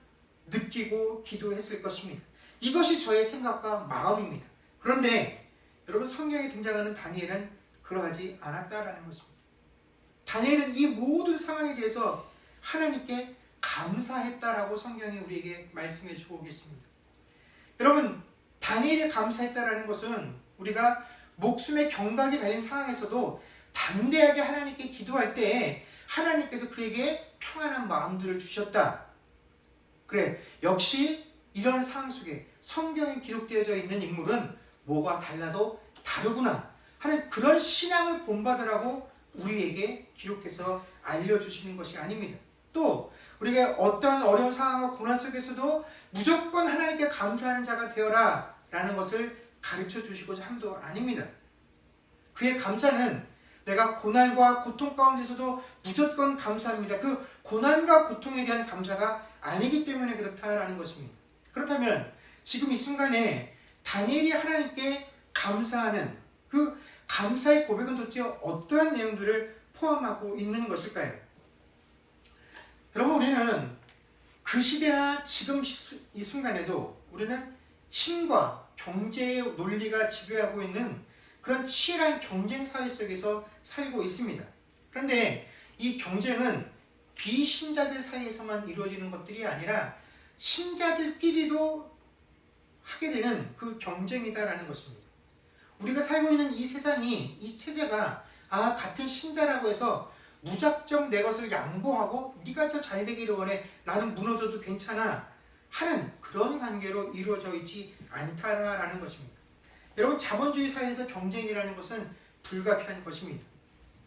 느끼고 기도했을 것입니다. 이것이 저의 생각과 마음입니다. 그런데 여러분 성경에 등장하는 다니엘은 그러하지 않았다라는 것입니다. 다니엘은 이 모든 상황에 대해서 하나님께 감사했다라고 성경이 우리에게 말씀해 주고 계십니다. 여러분 다니엘이 감사했다라는 것은 우리가 목숨의 경각이 달린 상황에서도 담대하게 하나님께 기도할 때 하나님께서 그에게 평안한 마음들을 주셨다. 그래 역시 이런 상황 속에 성경에 기록되어져 있는 인물은 뭐가 달라도 다르구나 하는 그런 신앙을 본받으라고 우리에게 기록해서 알려주시는 것이 아닙니다. 또 우리가 어떤 어려운 상황과 고난 속에서도 무조건 하나님께 감사하는 자가 되어라 라는 것을 가르쳐 주시고자 함도 아닙니다. 그의 감사는 내가 고난과 고통 가운데서도 무조건 감사합니다. 그 고난과 고통에 대한 감사가 아니기 때문에 그렇다라는 것입니다. 그렇다면 지금 이 순간에 다니엘이 하나님께 감사하는 그 감사의 고백은 도대체 어떠한 내용들을 포함하고 있는 것일까요? 여러분 우리는 그 시대나 지금 이 순간에도 우리는 힘과 경제의 논리가 지배하고 있는 그런 치열한 경쟁 사회 속에서 살고 있습니다. 그런데 이 경쟁은 비신자들 사이에서만 이루어지는 것들이 아니라 신자들끼리도 하게 되는 그 경쟁이다라는 것입니다. 우리가 살고 있는 이 세상이 이 체제가 같은 신자라고 해서 무작정 내 것을 양보하고 네가 더 잘되기를 원해 나는 무너져도 괜찮아 하는 그런 관계로 이루어져 있지 않다라는 것입니다. 여러분 자본주의 사회에서 경쟁이라는 것은 불가피한 것입니다.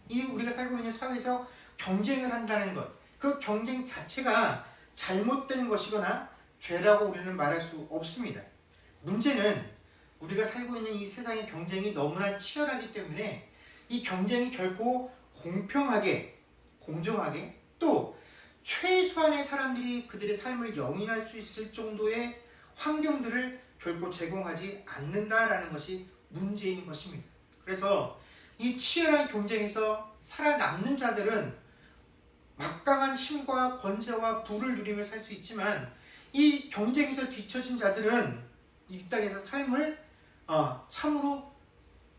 이 우리가 살고 있는 사회에서 경쟁을 한다는 것, 그 경쟁 자체가 잘못된 것이거나 죄라고 우리는 말할 수 없습니다. 문제는 우리가 살고 있는 이 세상의 경쟁이 너무나 치열하기 때문에 이 경쟁이 결코 공평하게, 공정하게 또 최소한의 사람들이 그들의 삶을 영위할 수 있을 정도의 환경들을 결코 제공하지 않는다라는 것이 문제인 것입니다. 그래서 이 치열한 경쟁에서 살아남는 자들은 막강한 힘과 권세와 부를 누리며 살 수 있지만 이 경쟁에서 뒤처진 자들은 이 땅에서 삶을 참으로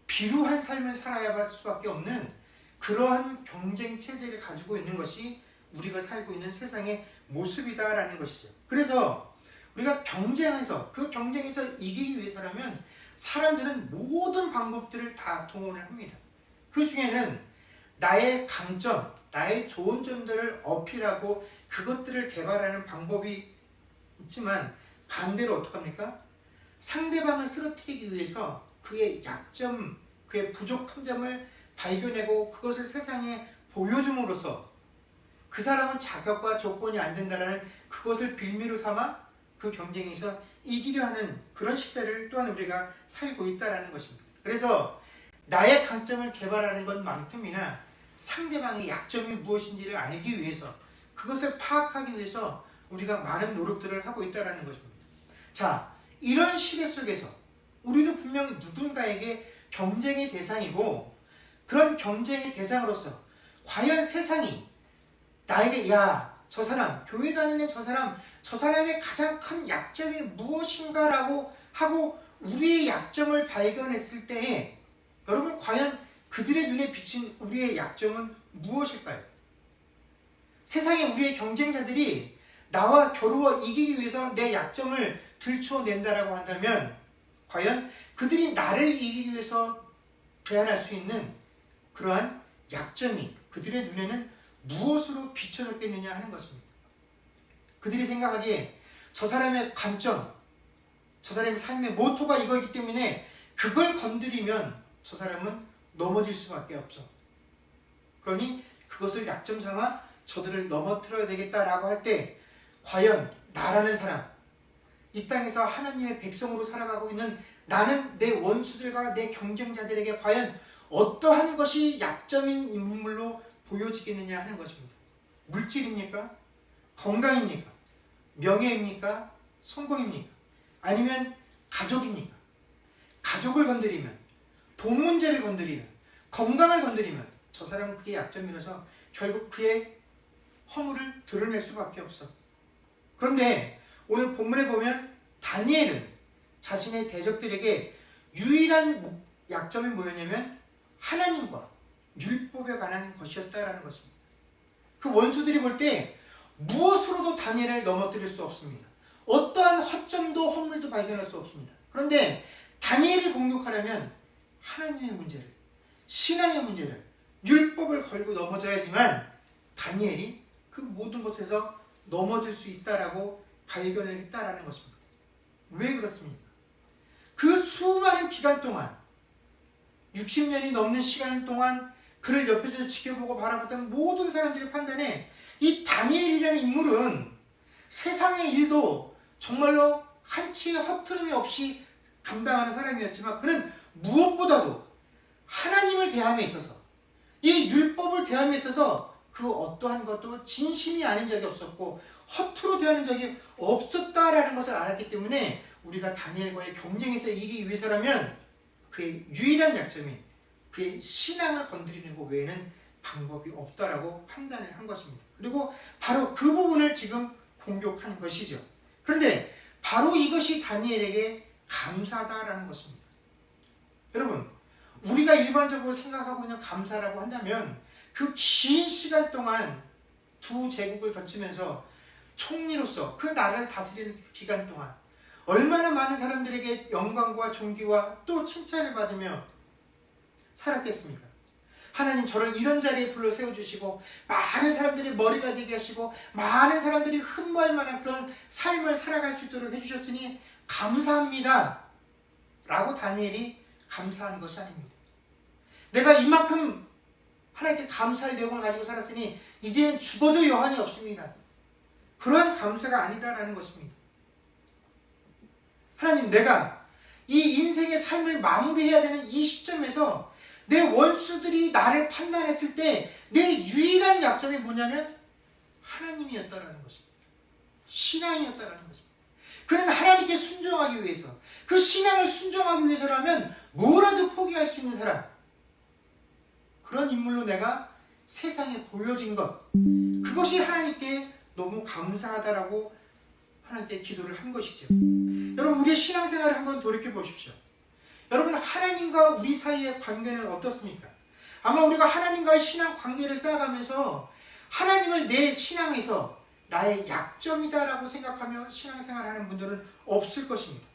비루한 삶을 살아야 할 수밖에 없는 그러한 경쟁 체제를 가지고 있는 것이 우리가 살고 있는 세상의 모습이다라는 것이죠. 그래서 우리가 경쟁에서 그 경쟁에서 이기기 위해서라면 사람들은 모든 방법들을 다 동원을 합니다. 그 중에는 나의 강점, 나의 좋은 점들을 어필하고 그것들을 개발하는 방법이 있지만 반대로 어떡합니까? 상대방을 쓰러뜨리기 위해서 그의 약점, 그의 부족한 점을 발견하고 그것을 세상에 보여줌으로써 그 사람은 자격과 조건이 안 된다는 그것을 빌미로 삼아 그 경쟁에서 이기려 하는 그런 시대를 또한 우리가 살고 있다는 것입니다. 그래서 나의 강점을 개발하는 것만큼이나 상대방의 약점이 무엇인지를 알기 위해서, 그것을 파악하기 위해서 우리가 많은 노력들을 하고 있다는 것입니다. 자, 이런 시대 속에서 우리도 분명히 누군가에게 경쟁의 대상이고, 그런 경쟁의 대상으로서 과연 세상이 나에게 저 사람, 교회 다니는 저 사람의 가장 큰 약점이 무엇인가라고 하고 우리의 약점을 발견했을 때에 여러분, 과연 그들의 눈에 비친 우리의 약점은 무엇일까요? 세상에 우리의 경쟁자들이 나와 겨루어 이기기 위해서 내 약점을 들추어낸다라고 한다면 과연 그들이 나를 이기기 위해서 제안할 수 있는 그러한 약점이 그들의 눈에는 무엇으로 비춰졌겠느냐 하는 것입니다. 그들이 생각하기에 저 사람의 관점, 저 사람의 삶의 모토가 이거이기 때문에 그걸 건드리면 저 사람은 넘어질 수밖에 없어. 그러니 그것을 약점 삼아 저들을 넘어뜨려야 되겠다라고 할 때 과연 나라는 사람, 이 땅에서 하나님의 백성으로 살아가고 있는 나는 내 원수들과 내 경쟁자들에게 과연 어떠한 것이 약점인 인물로 보여지겠느냐 하는 것입니다. 물질입니까? 건강입니까? 명예입니까? 성공입니까? 아니면 가족입니까? 가족을 건드리면, 돈 문제를 건드리면, 건강을 건드리면 저 사람은 그게 약점이라서 결국 그의 허물을 드러낼 수밖에 없어. 그런데 오늘 본문에 보면 다니엘은 자신의 대적들에게 유일한 약점이 뭐였냐면 하나님과 율법에 관한 것이었다라는 것입니다. 그 원수들이 볼 때 무엇으로도 다니엘을 넘어뜨릴 수 없습니다. 어떠한 허점도 허물도 발견할 수 없습니다. 그런데 다니엘을 공격하려면 하나님의 문제를, 신앙의 문제를, 율법을 걸고 넘어져야지만 다니엘이 그 모든 것에서 넘어질 수 있다라고 발견을 했다라는 것입니다. 왜 그렇습니까? 그 수많은 기간 동안 60년이 넘는 시간 동안 그를 옆에서 지켜보고 바라봤던 모든 사람들의 판단에 이 다니엘이라는 인물은 세상의 일도 정말로 한치의 허투름이 없이 감당하는 사람이었지만 그는 무엇보다도 하나님을 대함에 있어서, 이 율법을 대함에 있어서 그 어떠한 것도 진심이 아닌 적이 없었고 허투루 대하는 적이 없었다라는 것을 알았기 때문에 우리가 다니엘과의 경쟁에서 이기기 위해서라면 그의 유일한 약점이 그의 신앙을 건드리는 것 외에는 방법이 없다라고 판단을 한 것입니다. 그리고 바로 그 부분을 지금 공격하는 것이죠. 그런데 바로 이것이 다니엘에게 감사다라는 것입니다. 여러분, 우리가 일반적으로 생각하고 있는 감사라고 한다면 그 긴 시간 동안 두 제국을 거치면서 총리로서 그 나라를 다스리는 기간 동안 얼마나 많은 사람들에게 영광과 존귀와 또 칭찬을 받으며 살았겠습니까? 하나님 저를 이런 자리에 불러 세워주시고 많은 사람들이 머리가 되게 하시고 많은 사람들이 흠모할 만한 그런 삶을 살아갈 수 있도록 해주셨으니 감사합니다 라고 다니엘이 감사한 것이 아닙니다. 내가 이만큼 하나님께 감사할 내용을 가지고 살았으니 이제는 죽어도 여한이 없습니다. 그러한 감사가 아니다라는 것입니다. 하나님, 내가 이 인생의 삶을 마무리해야 되는 이 시점에서 내 원수들이 나를 판단했을 때 내 유일한 약점이 뭐냐면 하나님이었다라는 것입니다. 신앙이었다라는 것입니다. 그는 하나님께 순종하기 위해서, 그 신앙을 순종하기 위해서라면 뭐라도 포기할 수 있는 사람, 그런 인물로 내가 세상에 보여진 것, 그것이 하나님께 너무 감사하다라고 하나님께 기도를 한 것이죠. 여러분, 우리의 신앙생활을 한번 돌이켜 보십시오. 여러분, 하나님과 우리 사이의 관계는 어떻습니까? 아마 우리가 하나님과의 신앙 관계를 쌓아가면서 하나님을 내 신앙에서 나의 약점이다라고 생각하며 신앙생활하는 분들은 없을 것입니다.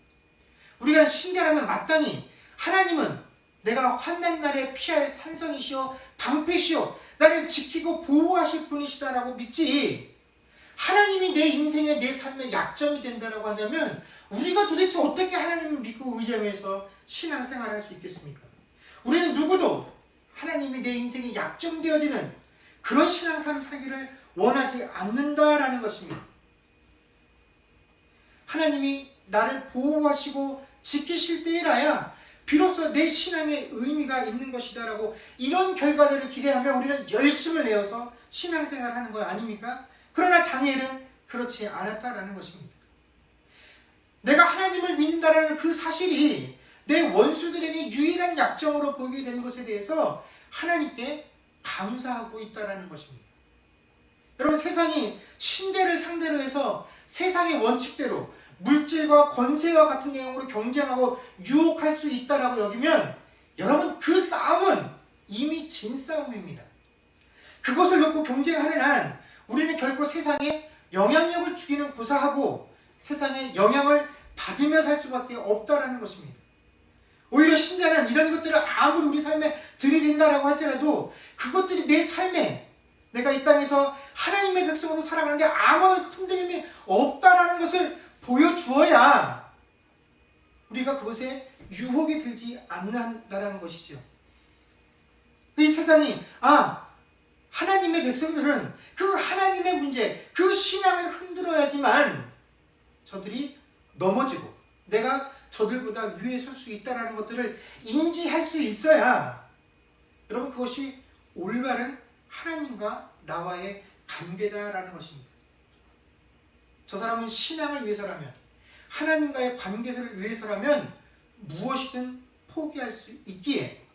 우리가 신자라면 마땅히 하나님은 내가 환난 날에 피할 산성이시오 방패시오 나를 지키고 보호하실 분이시다라고 믿지, 하나님이 내 인생의 내 삶의 약점이 된다라고 한다면 우리가 도대체 어떻게 하나님을 믿고 의지하면서 신앙생활을 할 수 있겠습니까? 우리는 누구도 하나님이 내 인생의 약점 되어지는 그런 신앙생활 살기를 원하지 않는다라는 것입니다. 하나님이 나를 보호하시고 지키실 때이라야 비로소 내 신앙에 의미가 있는 것이다라고 이런 결과들을 기대하며 우리는 열심을 내어서 신앙생활을 하는 것 아닙니까? 그러나 다니엘은 그렇지 않았다라는 것입니다. 내가 하나님을 믿는다라는 그 사실이 내 원수들에게 유일한 약점으로 보이게 된 것에 대해서 하나님께 감사하고 있다라는 것입니다. 여러분, 세상이 신자를 상대로 해서 세상의 원칙대로 물질과 권세와 같은 내용으로 경쟁하고 유혹할 수 있다라고 여기면 여러분, 그 싸움은 이미 진 싸움입니다. 그것을 놓고 경쟁하는 한 우리는 결코 세상에 영향력을 주기는 고사하고 세상에 영향을 받으며 살 수밖에 없다라는 것입니다. 오히려 신자는 이런 것들을 아무리 우리 삶에 들이댄다라고 할지라도 그것들이 내 삶에 내가 이 땅에서 하나님의 백성으로 살아가는 게 아무런 흔들림이 없다라는 것을 보여주어야 우리가 그것에 유혹이 들지 않는다라는 것이죠. 이 세상이 하나님의 백성들은 그 하나님의 문제, 그 신앙을 흔들어야지만 저들이 넘어지고 내가 저들보다 위에 설 수 있다는 것들을 인지할 수 있어야 여러분 그것이 올바른 하나님과 나와의 관계다라는 것입니다. 저 사람은 신앙을 위해서라면 하나님과의 관계를 위해서라면 무엇이든 포기할 수 있기에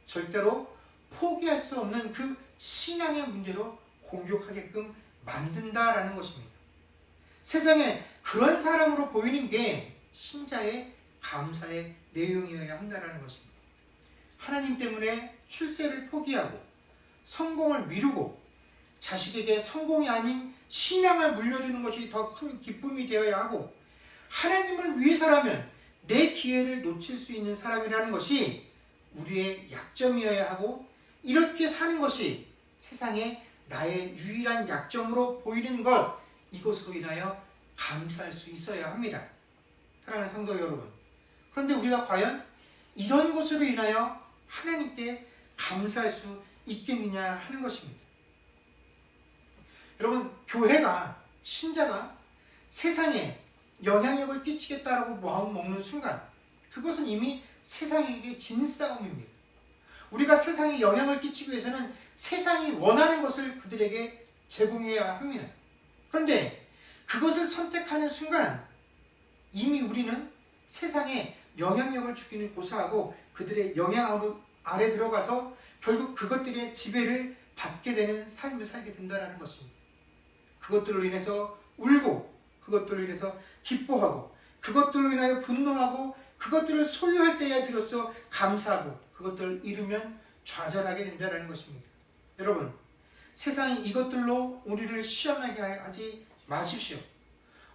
절대로 포기할 수 없는 그 신앙의 문제로 공격하게끔 만든다라는 것입니다. 세상에 그런 사람으로 보이는 게 신자의 감사의 내용이어야 한다는 것입니다. 하나님 때문에 출세를 포기하고 성공을 미루고 자식에게 성공이 아닌 신앙을 물려주는 것이 더 큰 기쁨이 되어야 하고 하나님을 위해서라면 내 기회를 놓칠 수 있는 사람이라는 것이 우리의 약점이어야 하고 이렇게 사는 것이 세상에 나의 유일한 약점으로 보이는 것, 이것으로 인하여 감사할 수 있어야 합니다. 사랑하는 성도 여러분, 그런데 우리가 과연 이런 것으로 인하여 하나님께 감사할 수 있겠느냐 하는 것입니다. 여러분, 교회가, 신자가 세상에 영향력을 끼치겠다라고 마음먹는 순간 그것은 이미 세상에게 진 싸움입니다. 우리가 세상에 영향을 끼치기 위해서는 세상이 원하는 것을 그들에게 제공해야 합니다. 그런데 그것을 선택하는 순간 이미 우리는 세상에 영향력을 주기는 고사하고 그들의 영향 아래 들어가서 결국 그것들의 지배를 받게 되는 삶을 살게 된다는 것입니다. 그것들로 인해서 울고 그것들로 인해서 기뻐하고 그것들로 인하여 분노하고 그것들을 소유할 때야 비로소 감사하고 그것들을 잃으면 좌절하게 된다는 것입니다. 여러분, 세상이 이것들로 우리를 시험하게 하지 마십시오.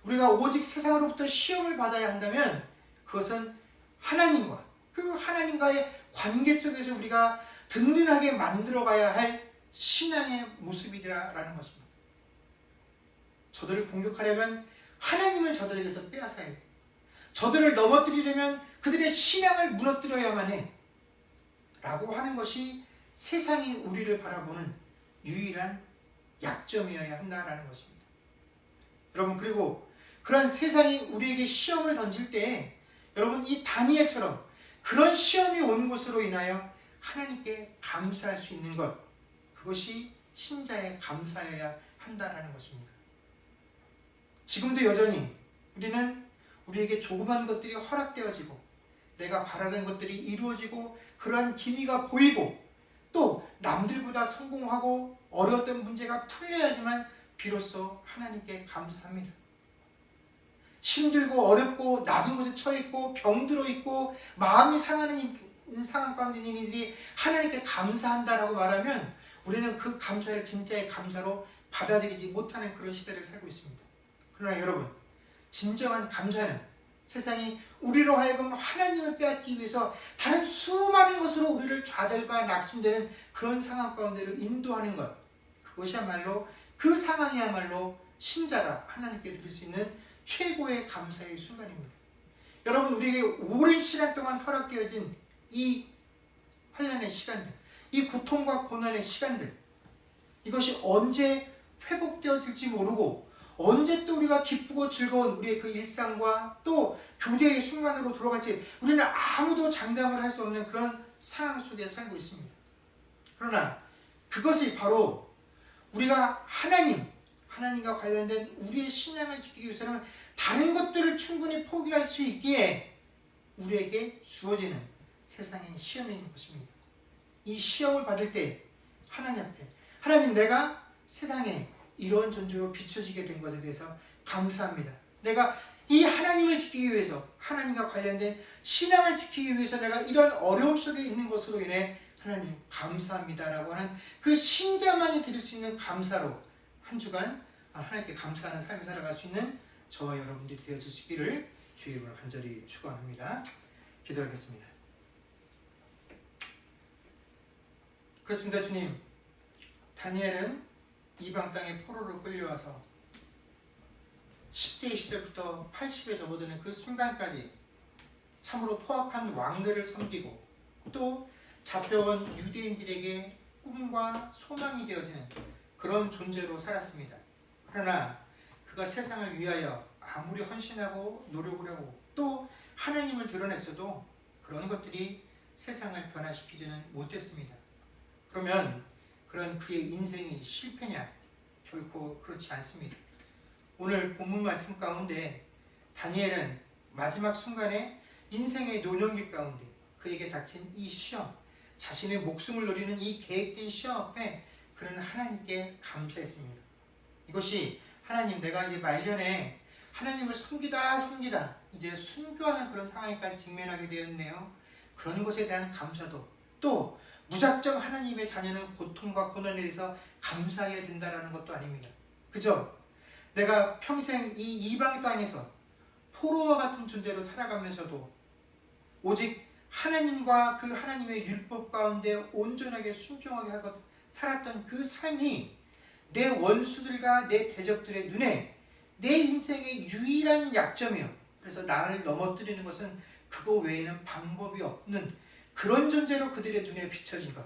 우리가 오직 세상으로부터 시험을 받아야 한다면 그것은 하나님과 그 하나님과의 관계 속에서 우리가 든든하게 만들어가야 할 신앙의 모습이라는 것입니다. 저들을 공격하려면 하나님을 저들에게서 빼앗아야 돼. 저들을 넘어뜨리려면 그들의 신앙을 무너뜨려야만 해. 라고 하는 것이 세상이 우리를 바라보는 유일한 약점이어야 한다는 것입니다. 여러분, 그리고 그런 세상이 우리에게 시험을 던질 때 여러분, 이 다니엘처럼 그런 시험이 온 것으로 인하여 하나님께 감사할 수 있는 것, 그것이 신자의 감사여야 한다는 것입니다. 지금도 여전히 우리는 우리에게 조그만 것들이 허락되어지고 내가 바라는 것들이 이루어지고 그러한 기미가 보이고 또 남들보다 성공하고 어려웠던 문제가 풀려야지만 비로소 하나님께 감사합니다. 힘들고 어렵고 낮은 곳에 처해있고 병들어 있고 마음이 상하는 상황 가운데 있는 이들이 하나님께 감사한다라고 말하면 우리는 그 감사를 진짜의 감사로 받아들이지 못하는 그런 시대를 살고 있습니다. 그러나 여러분, 진정한 감사는 세상이 우리로 하여금 하나님을 빼앗기 위해서 다른 수많은 것으로 우리를 좌절과 낙심되는 그런 상황 가운데로 인도하는 것, 그것이야말로 그 상황이야말로 신자가 하나님께 드릴 수 있는 최고의 감사의 순간입니다. 여러분, 우리에게 오랜 시간 동안 허락되어진 이 환난의 시간들, 이 고통과 고난의 시간들, 이것이 언제 회복되어질지 모르고 언제 또 우리가 기쁘고 즐거운 우리의 그 일상과 또 교제의 순간으로 돌아갈지 우리는 아무도 장담을 할 수 없는 그런 상황 속에 살고 있습니다. 그러나 그것이 바로 우리가 하나님과 관련된 우리의 신앙을 지키기 위해서는 다른 것들을 충분히 포기할 수 있기에 우리에게 주어지는 세상의 시험인 것입니다. 이 시험을 받을 때 하나님 앞에 하나님, 내가 세상에 이런 존재로 비춰지게 된 것에 대해서 감사합니다. 내가 이 하나님을 지키기 위해서, 하나님과 관련된 신앙을 지키기 위해서 내가 이런 어려움 속에 있는 것으로 인해 하나님 감사합니다라고 하는 그 신자만이 드릴 수 있는 감사로 한 주간 하나님께 감사하는 삶을 살아갈 수 있는 저와 여러분들이 되어 주시기를 주의 이름으로 간절히 축원합니다. 기도하겠습니다. 그렇습니다. 주님, 다니엘은 이방 땅에 포로로 끌려와서 10대 시절부터 80에 접어드는 그 순간까지 참으로 포악한 왕들을 섬기고 또 잡혀온 유대인들에게 꿈과 소망이 되어지는 그런 존재로 살았습니다. 그러나 그가 세상을 위하여 아무리 헌신하고 노력을 하고 또 하나님을 드러냈어도 그런 것들이 세상을 변화시키지는 못했습니다. 그러면 그런 그의 인생이 실패냐? 결코 그렇지 않습니다. 오늘 본문 말씀 가운데 다니엘은 마지막 순간에 인생의 노년기 가운데 그에게 닥친 이 시험, 자신의 목숨을 노리는 이 계획된 시험 앞에 그는 하나님께 감사했습니다. 이것이 하나님, 내가 이제 말년에 하나님을 섬기다 이제 순교하는 그런 상황에까지 직면하게 되었네요. 그런 것에 대한 감사도, 또 무작정 하나님의 자녀는 고통과 고난에 대해서 감사해야 된다는 것도 아닙니다. 그죠? 내가 평생 이 이방 땅에서 포로와 같은 존재로 살아가면서도 오직 하나님과 그 하나님의 율법 가운데 온전하게 순종하게 하고 살았던 그 삶이 내 원수들과 내 대적들의 눈에 내 인생의 유일한 약점이요, 그래서 나를 넘어뜨리는 것은 그거 외에는 방법이 없는 그런 존재로 그들의 눈에 비춰진 것,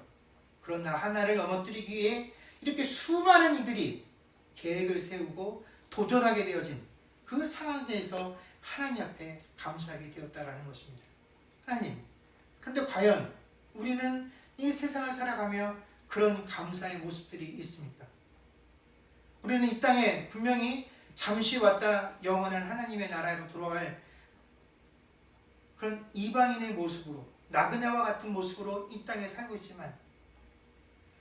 그런 나 하나를 넘어뜨리기 위해 이렇게 수많은 이들이 계획을 세우고 도전하게 되어진 그 상황에 대해서 하나님 앞에 감사하게 되었다라는 것입니다. 하나님, 그런데 과연 우리는 이 세상을 살아가며 그런 감사의 모습들이 있습니까? 우리는 이 땅에 분명히 잠시 왔다 영원한 하나님의 나라로 돌아갈 그런 이방인의 모습으로, 나그네와 같은 모습으로 이 땅에 살고 있지만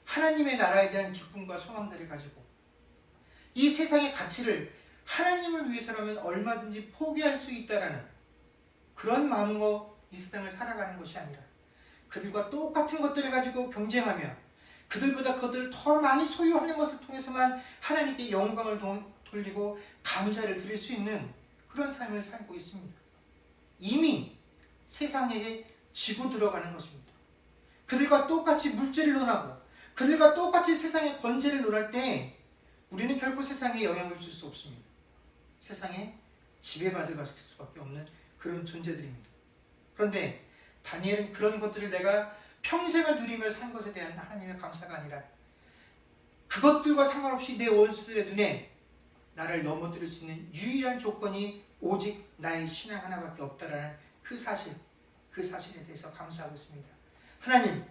하나님의 나라에 대한 기쁨과 소망들을 가지고 이 세상의 가치를 하나님을 위해서라면 얼마든지 포기할 수 있다라는 그런 마음으로 이 세상을 살아가는 것이 아니라 그들과 똑같은 것들을 가지고 경쟁하며 그들보다 그것들을 더 많이 소유하는 것을 통해서만 하나님께 영광을 돌리고 감사를 드릴 수 있는 그런 삶을 살고 있습니다. 이미 세상에게 지고 들어가는 것입니다. 그들과 똑같이 물질을 논하고 그들과 똑같이 세상의 권세를 논할 때 우리는 결코 세상에 영향을 줄 수 없습니다. 세상에 지배받을 수밖에 없는 그런 존재들입니다. 그런데 다니엘은 그런 것들을 내가 평생을 누리며 산 것에 대한 하나님의 감사가 아니라 그것들과 상관없이 내 원수들의 눈에 나를 넘어뜨릴 수 있는 유일한 조건이 오직 나의 신앙 하나밖에 없다라는 그 사실에 대해서 감사하고 있습니다. 하나님,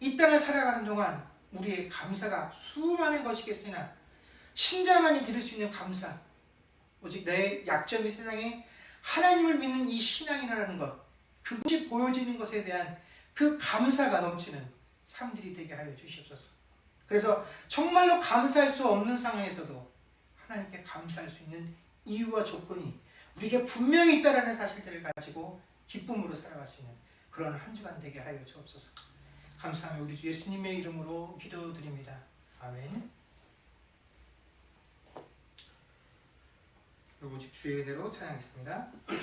이 땅을 살아가는 동안 우리의 감사가 수많은 것이겠으나 신자만이 드릴 수 있는 감사, 오직 내 약점이 세상에 하나님을 믿는 이 신앙이라는 것, 그것이 보여지는 것에 대한 그 감사가 넘치는 삶들이 되게 하여 주시옵소서. 그래서 정말로 감사할 수 없는 상황에서도 하나님께 감사할 수 있는 이유와 조건이 우리에게 분명히 있다라는 사실들을 가지고 기쁨으로 살아갈 수 있는 그런 한 주간 되게 하여 주옵소서. 감사하며 우리 주 예수님의 이름으로 기도드립니다. 아멘. 그리고 오직 주의 은혜로 찬양하겠습니다. 내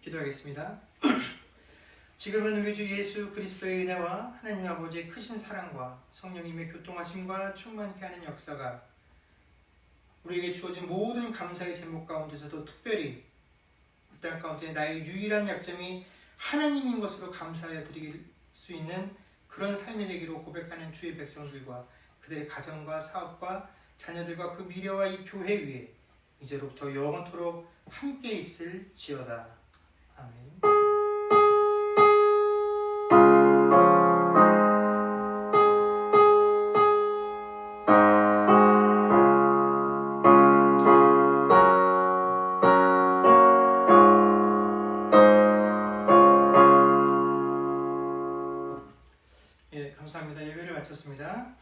기도하겠습니다. 지금은 우리 주 예수 그리스도의 은혜와 하나님 아버지의 크신 사랑과 성령님의 교통하심과 충만케 하는 역사가 우리에게 주어진 모든 감사의 제목 가운데서도 특별히 이 땅 가운데 나의 유일한 약점이 하나님인 것으로 감사하여 드릴 수 있는 그런 삶이 되기로 고백하는 주의 백성들과 그들의 가정과 사업과 자녀들과 그 미래와 이 교회 위에 이제로부터 영원토록 함께 있을지어다. 아멘. 예, 감사합니다. 예배를 마쳤습니다.